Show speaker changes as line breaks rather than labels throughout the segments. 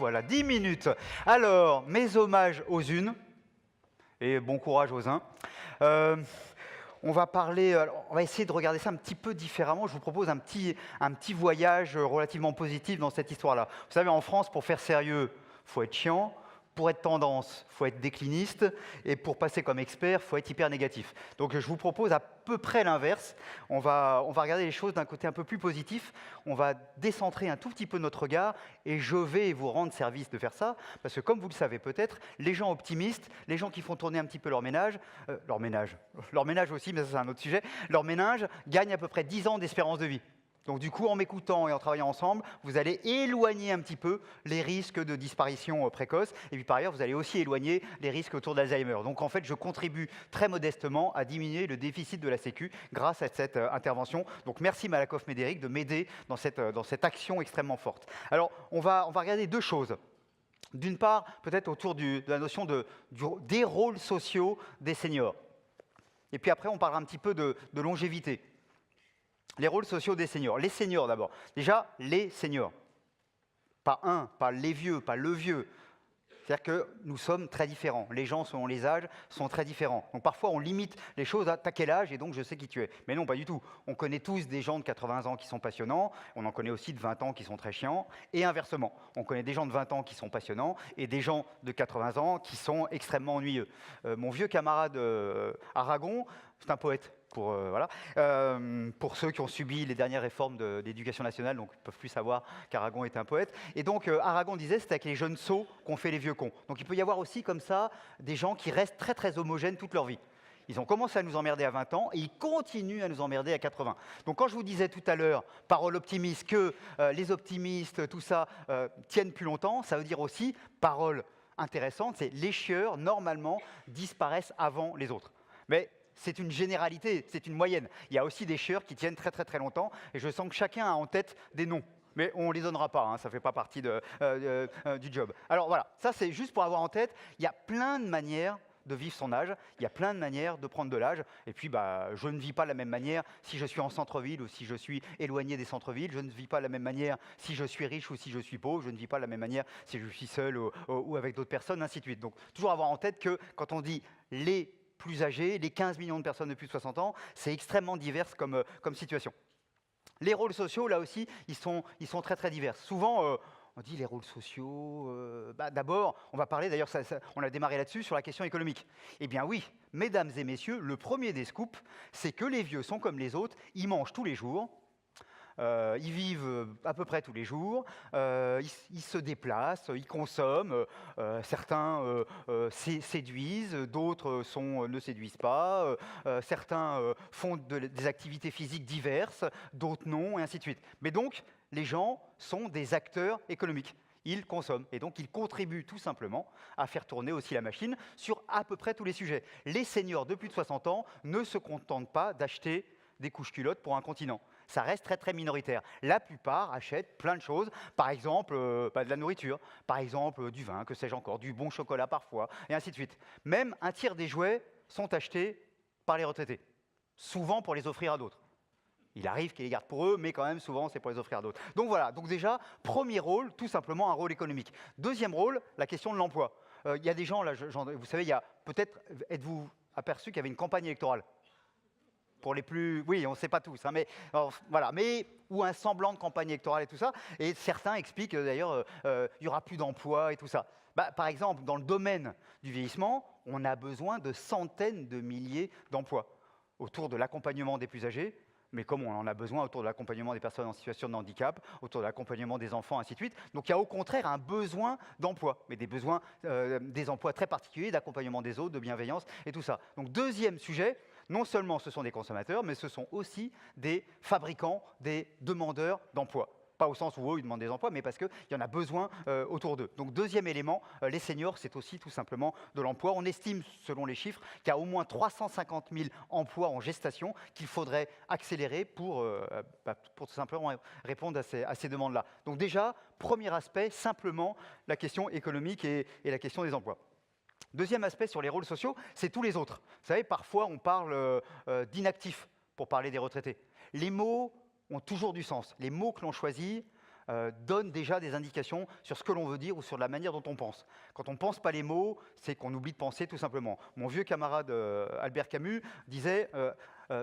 voilà, 10 minutes. Alors, mes hommages aux unes, et bon courage aux uns. On va parler, on va essayer de regarder ça un petit peu différemment. Je vous propose un petit voyage relativement positif dans cette histoire-là. Vous savez, en France, pour faire sérieux, il faut être chiant. Pour être tendance, il faut être décliniste. Et pour passer comme expert, il faut être hyper négatif. Donc je vous propose à peu près l'inverse. On va regarder les choses d'un côté un peu plus positif. On va décentrer un tout petit peu notre regard. Et je vais vous rendre service de faire ça. Parce que comme vous le savez peut-être, les gens optimistes, les gens qui font tourner un petit peu leur ménage aussi, mais ça c'est un autre sujet, leur ménage gagnent à peu près 10 ans d'espérance de vie. Donc du coup, en m'écoutant et en travaillant ensemble, vous allez éloigner un petit peu les risques de disparition précoce. Et puis par ailleurs, vous allez aussi éloigner les risques autour d'Alzheimer. Donc en fait, je contribue très modestement à diminuer le déficit de la Sécu grâce à cette intervention. Donc merci Malakoff-Médéric de m'aider dans cette action extrêmement forte. Alors, on va regarder deux choses. D'une part, peut-être autour de la notion des rôles sociaux des seniors. Et puis après, on parlera un petit peu de longévité. Les rôles sociaux des seniors. Les seniors d'abord. Déjà, les seniors. Pas les vieux, pas le vieux. C'est-à-dire que nous sommes très différents. Les gens, selon les âges, sont très différents. Donc parfois, on limite les choses à « t'as quel âge ?» et donc je sais qui tu es. Mais non, pas du tout. On connaît tous des gens de 80 ans qui sont passionnants. On en connaît aussi de 20 ans qui sont très chiants. Et inversement, on connaît des gens de 20 ans qui sont passionnants et des gens de 80 ans qui sont extrêmement ennuyeux. Mon vieux camarade Aragon, c'est un poète. Pour ceux qui ont subi les dernières réformes de l'éducation nationale, donc ils ne peuvent plus savoir qu'Aragon est un poète. Et donc Aragon disait, c'est avec les jeunes sots qu'on fait les vieux cons. Donc il peut y avoir aussi comme ça des gens qui restent très très homogènes toute leur vie. Ils ont commencé à nous emmerder à 20 ans et ils continuent à nous emmerder à 80. Donc quand je vous disais tout à l'heure, parole optimiste, que les optimistes, tout ça, tiennent plus longtemps, ça veut dire aussi, parole intéressante, c'est les chieurs, normalement, disparaissent avant les autres. Mais c'est une généralité, c'est une moyenne. Il y a aussi des chieurs qui tiennent très très très longtemps, et je sens que chacun a en tête des noms. Mais on ne les donnera pas, hein, ça ne fait pas partie du job. Alors voilà, ça c'est juste pour avoir en tête, il y a plein de manières de vivre son âge, il y a plein de manières de prendre de l'âge, et puis je ne vis pas de la même manière si je suis en centre-ville ou si je suis éloigné des centres-villes, je ne vis pas de la même manière si je suis riche ou si je suis pauvre, je ne vis pas de la même manière si je suis seul ou avec d'autres personnes, ainsi de suite. Donc toujours avoir en tête que quand on dit les plus âgés, les 15 millions de personnes de plus de 60 ans, c'est extrêmement divers comme situation. Les rôles sociaux, là aussi, ils sont très très divers. Souvent, on dit les rôles sociaux, d'abord, on va parler, d'ailleurs, on a démarré là-dessus, sur la question économique. Eh bien oui, mesdames et messieurs, le premier des scoops, c'est que les vieux sont comme les autres, ils mangent tous les jours, ils vivent à peu près tous les jours, ils se déplacent, ils consomment, certains séduisent, d'autres ne séduisent pas, certains font des activités physiques diverses, d'autres non, et ainsi de suite. Mais donc, les gens sont des acteurs économiques. Ils consomment, et donc ils contribuent tout simplement à faire tourner aussi la machine sur à peu près tous les sujets. Les seniors de plus de 60 ans ne se contentent pas d'acheter des couches-culottes pour un continent. Ça reste très très minoritaire. La plupart achètent plein de choses, par exemple de la nourriture, par exemple du vin, que sais-je encore, du bon chocolat parfois, et ainsi de suite. Même un tiers des jouets sont achetés par les retraités, souvent pour les offrir à d'autres. Il arrive qu'ils les gardent pour eux, mais quand même souvent c'est pour les offrir à d'autres. Donc voilà, donc déjà, premier rôle, tout simplement un rôle économique. Deuxième rôle, la question de l'emploi. Il y a des gens, là, vous savez, il y a peut-être, êtes-vous aperçu qu'il y avait une campagne électorale ? Pour les plus... Oui, on ne sait pas tous, hein, mais voilà, ou un semblant de campagne électorale et tout ça. Et certains expliquent d'ailleurs il n'y aura plus d'emploi et tout ça. Par exemple, dans le domaine du vieillissement, on a besoin de centaines de milliers d'emplois autour de l'accompagnement des plus âgés, mais comme on en a besoin autour de l'accompagnement des personnes en situation de handicap, autour de l'accompagnement des enfants, ainsi de suite. Donc il y a au contraire un besoin d'emploi, mais des besoins, des emplois très particuliers, d'accompagnement des autres, de bienveillance et tout ça. Donc deuxième sujet, non seulement ce sont des consommateurs, mais ce sont aussi des fabricants, des demandeurs d'emploi. Pas au sens où eux, ils demandent des emplois, mais parce qu'il y en a besoin autour d'eux. Donc deuxième élément, les seniors, c'est aussi tout simplement de l'emploi. On estime, selon les chiffres, qu'il y a au moins 350 000 emplois en gestation qu'il faudrait accélérer pour tout simplement répondre à ces demandes-là. Donc déjà, premier aspect, simplement la question économique et la question des emplois. Deuxième aspect sur les rôles sociaux, c'est tous les autres. Vous savez, parfois on parle d'inactifs pour parler des retraités. Les mots ont toujours du sens. Les mots que l'on choisit donne déjà des indications sur ce que l'on veut dire ou sur la manière dont on pense. Quand on ne pense pas les mots, c'est qu'on oublie de penser tout simplement. Mon vieux camarade Albert Camus disait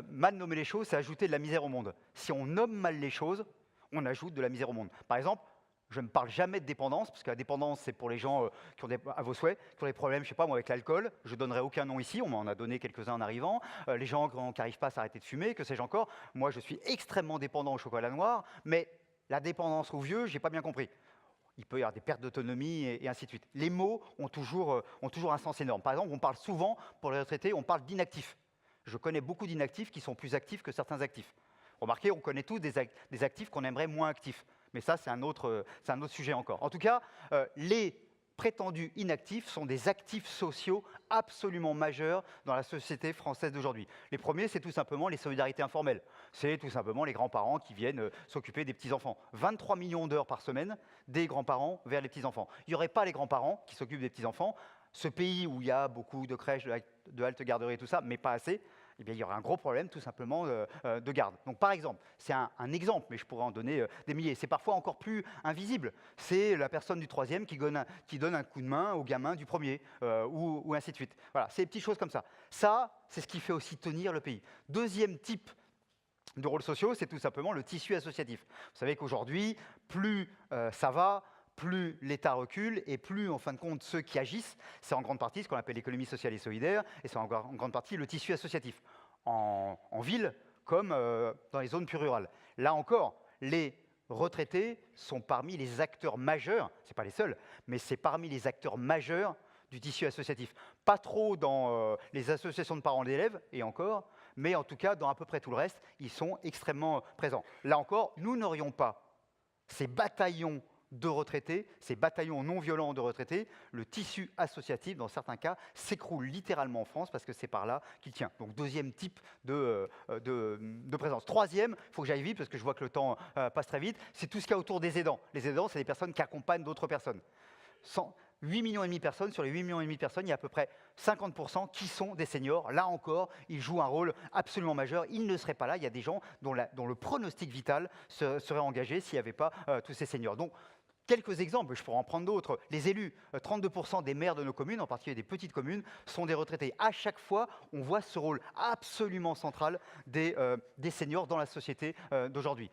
mal nommer les choses, c'est ajouter de la misère au monde. Si on nomme mal les choses, on ajoute de la misère au monde. Par exemple, je ne parle jamais de dépendance, parce que la dépendance, c'est pour les gens qui ont à vos souhaits, qui ont des problèmes, je ne sais pas moi, avec l'alcool. Je ne donnerai aucun nom ici, on m'en a donné quelques-uns en arrivant. Les gens qui n'arrivent pas à s'arrêter de fumer, que sais-je encore. Moi, je suis extrêmement dépendant au chocolat noir, mais la dépendance aux vieux, je n'ai pas bien compris. Il peut y avoir des pertes d'autonomie et ainsi de suite. Les mots ont toujours un sens énorme. Par exemple, on parle souvent, pour les retraités, on parle d'inactifs. Je connais beaucoup d'inactifs qui sont plus actifs que certains actifs. Remarquez, on connaît tous des actifs qu'on aimerait moins actifs. Mais ça, c'est un autre sujet encore. En tout cas, les prétendus inactifs sont des actifs sociaux absolument majeurs dans la société française d'aujourd'hui. Les premiers, c'est tout simplement les solidarités informelles. C'est tout simplement les grands-parents qui viennent s'occuper des petits-enfants. 23 millions d'heures par semaine des grands-parents vers les petits-enfants. Il n'y aurait pas les grands-parents qui s'occupent des petits-enfants. Ce pays où il y a beaucoup de crèches, de halte garderie et tout ça, mais pas assez, eh bien, il y aurait un gros problème tout simplement de garde. Donc par exemple, c'est un exemple, mais je pourrais en donner des milliers. C'est parfois encore plus invisible. C'est la personne du troisième qui donne un coup de main au gamin du premier, ou ainsi de suite. Voilà, c'est des petites choses comme ça. Ça, c'est ce qui fait aussi tenir le pays. Deuxième type de rôles sociaux, c'est tout simplement le tissu associatif. Vous savez qu'aujourd'hui, plus ça va, plus l'État recule et plus, en fin de compte, ceux qui agissent, c'est en grande partie ce qu'on appelle l'économie sociale et solidaire, et c'est en grande partie le tissu associatif, en ville comme dans les zones plus rurales. Là encore, les retraités sont parmi les acteurs majeurs, ce n'est pas les seuls, mais c'est parmi les acteurs majeurs du tissu associatif. Pas trop dans les associations de parents d'élèves, et encore, mais en tout cas, dans à peu près tout le reste, ils sont extrêmement présents. Là encore, nous n'aurions pas ces bataillons de retraités, ces bataillons non violents de retraités, le tissu associatif, dans certains cas, s'écroule littéralement en France parce que c'est par là qu'il tient. Donc, deuxième type de présence. Troisième, il faut que j'aille vite parce que je vois que le temps passe très vite, c'est tout ce qu'il y a autour des aidants. Les aidants, c'est des personnes qui accompagnent d'autres personnes. 8,5 millions de personnes, sur les 8,5 millions de personnes, il y a à peu près 50% qui sont des seniors. Là encore, ils jouent un rôle absolument majeur. Ils ne seraient pas là. Il y a des gens dont le pronostic vital serait engagé s'il n'y avait pas tous ces seniors. Donc, quelques exemples, je pourrais en prendre d'autres. Les élus, 32% des maires de nos communes, en particulier des petites communes, sont des retraités. À chaque fois, on voit ce rôle absolument central des seniors dans la société d'aujourd'hui.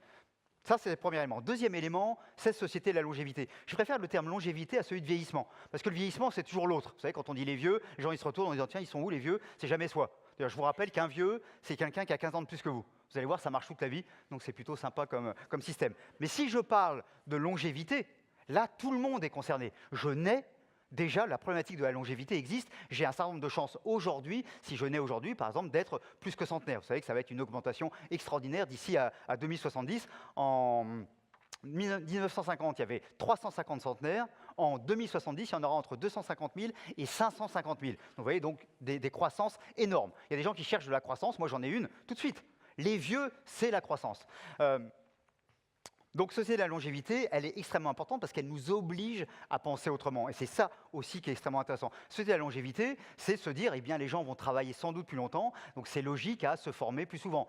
Ça, c'est le premier élément. Deuxième élément, c'est société de la longévité. Je préfère le terme longévité à celui de vieillissement. Parce que le vieillissement, c'est toujours l'autre. Vous savez, quand on dit les vieux, les gens ils se retournent en disant « Tiens, ils sont où les vieux ?» C'est jamais soi. D'ailleurs, je vous rappelle qu'un vieux, c'est quelqu'un qui a 15 ans de plus que vous. Vous allez voir, ça marche toute la vie, donc c'est plutôt sympa comme système. Mais si je parle de longévité, là, tout le monde est concerné. Je nais, déjà, la problématique de la longévité existe. J'ai un certain nombre de chances aujourd'hui, si je nais aujourd'hui, par exemple, d'être plus que centenaire. Vous savez que ça va être une augmentation extraordinaire d'ici à 2070. En 1950, il y avait 350 centenaires. En 2070, il y en aura entre 250 000 et 550 000. Donc, vous voyez, donc des croissances énormes. Il y a des gens qui cherchent de la croissance. Moi, j'en ai une tout de suite. Les vieux, c'est la croissance. Donc, société de la longévité, elle est extrêmement importante parce qu'elle nous oblige à penser autrement. Et c'est ça aussi qui est extrêmement intéressant. Société de la longévité, c'est se dire, eh bien, les gens vont travailler sans doute plus longtemps, donc c'est logique à se former plus souvent.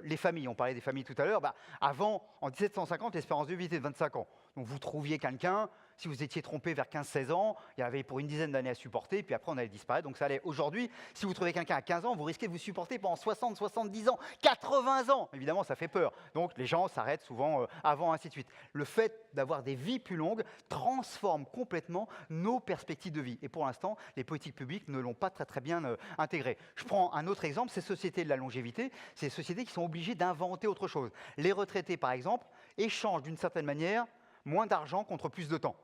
Les familles, on parlait des familles tout à l'heure, avant, en 1750, l'espérance de vie était de 25 ans. Donc, vous trouviez quelqu'un, si vous étiez trompé vers 15-16 ans, il y avait pour une dizaine d'années à supporter, puis après, on allait disparaître. Donc, ça allait. Aujourd'hui, si vous trouvez quelqu'un à 15 ans, vous risquez de vous supporter pendant 60, 70 ans, 80 ans. Évidemment, ça fait peur. Donc, les gens s'arrêtent souvent avant, ainsi de suite. Le fait d'avoir des vies plus longues transforme complètement nos perspectives de vie. Et pour l'instant, les politiques publiques ne l'ont pas très, très bien intégré. Je prends un autre exemple, ces sociétés de la longévité, c'est des sociétés qui sont obligées d'inventer autre chose. Les retraités, par exemple, échangent d'une certaine manière moins d'argent contre plus de temps.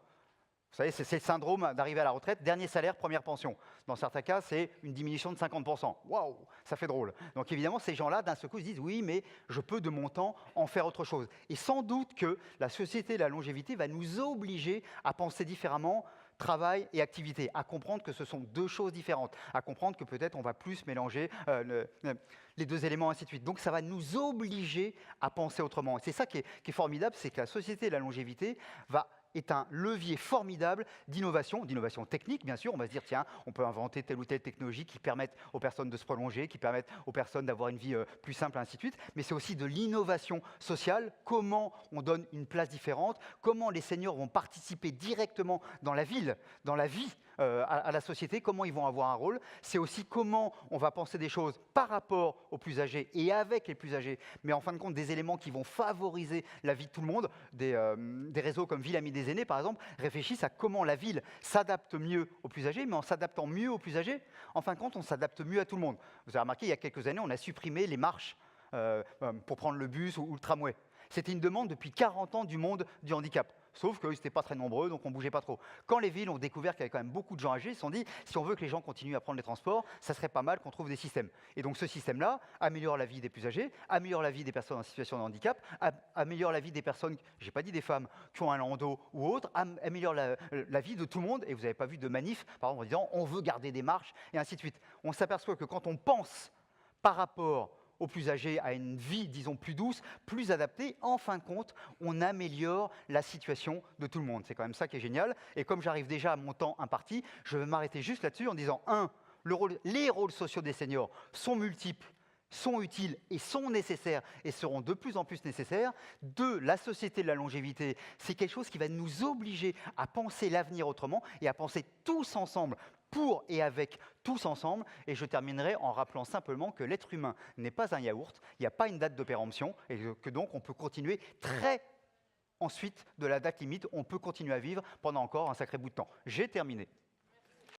Vous savez, c'est le syndrome d'arriver à la retraite, dernier salaire, première pension. Dans certains cas, c'est une diminution de 50%. Waouh, ça fait drôle. Donc évidemment, ces gens-là, d'un seul coup, se disent « oui, mais je peux de mon temps en faire autre chose ». Et sans doute que la société de la longévité va nous obliger à penser différemment travail et activité, à comprendre que ce sont deux choses différentes, à comprendre que peut-être on va plus mélanger les deux éléments, ainsi de suite. Donc ça va nous obliger à penser autrement. Et c'est ça qui est formidable, c'est que la société de la longévité va est un levier formidable d'innovation, d'innovation technique, bien sûr. On va se dire, tiens, on peut inventer telle ou telle technologie qui permette aux personnes de se prolonger, qui permettent aux personnes d'avoir une vie plus simple, ainsi de suite. Mais c'est aussi de l'innovation sociale, comment on donne une place différente, comment les seniors vont participer directement dans la ville, dans la vie, à la société, comment ils vont avoir un rôle. C'est aussi comment on va penser des choses par rapport aux plus âgés et avec les plus âgés, mais en fin de compte, des éléments qui vont favoriser la vie de tout le monde. Des réseaux comme Ville Amie des Aînés, par exemple, réfléchissent à comment la ville s'adapte mieux aux plus âgés, mais en s'adaptant mieux aux plus âgés, en fin de compte, on s'adapte mieux à tout le monde. Vous avez remarqué, il y a quelques années, on a supprimé les marches pour prendre le bus ou le tramway. C'était une demande depuis 40 ans du monde du handicap. Sauf qu'ils n'étaient pas très nombreux, donc on ne bougeait pas trop. Quand les villes ont découvert qu'il y avait quand même beaucoup de gens âgés, ils se sont dit, si on veut que les gens continuent à prendre les transports, ça serait pas mal qu'on trouve des systèmes. Et donc ce système-là améliore la vie des plus âgés, améliore la vie des personnes en situation de handicap, améliore la vie des personnes, je n'ai pas dit des femmes, qui ont un landau ou autre, améliore la vie de tout le monde. Et vous n'avez pas vu de manif, par exemple, en disant, on veut garder des marches, et ainsi de suite. On s'aperçoit que quand on pense par rapport aux plus âgés à une vie, disons, plus douce, plus adaptée, en fin de compte, on améliore la situation de tout le monde. C'est quand même ça qui est génial. Et comme j'arrive déjà à mon temps imparti, je vais m'arrêter juste là-dessus en disant, les rôles sociaux des seniors sont multiples, sont utiles et sont nécessaires et seront de plus en plus nécessaires. 2, la société de la longévité, c'est quelque chose qui va nous obliger à penser l'avenir autrement et à penser tous ensemble, pour et avec tous ensemble. Et je terminerai en rappelant simplement que l'être humain n'est pas un yaourt, il n'y a pas une date de péremption, et que donc on peut continuer très ensuite de la date limite, on peut continuer à vivre pendant encore un sacré bout de temps. J'ai terminé.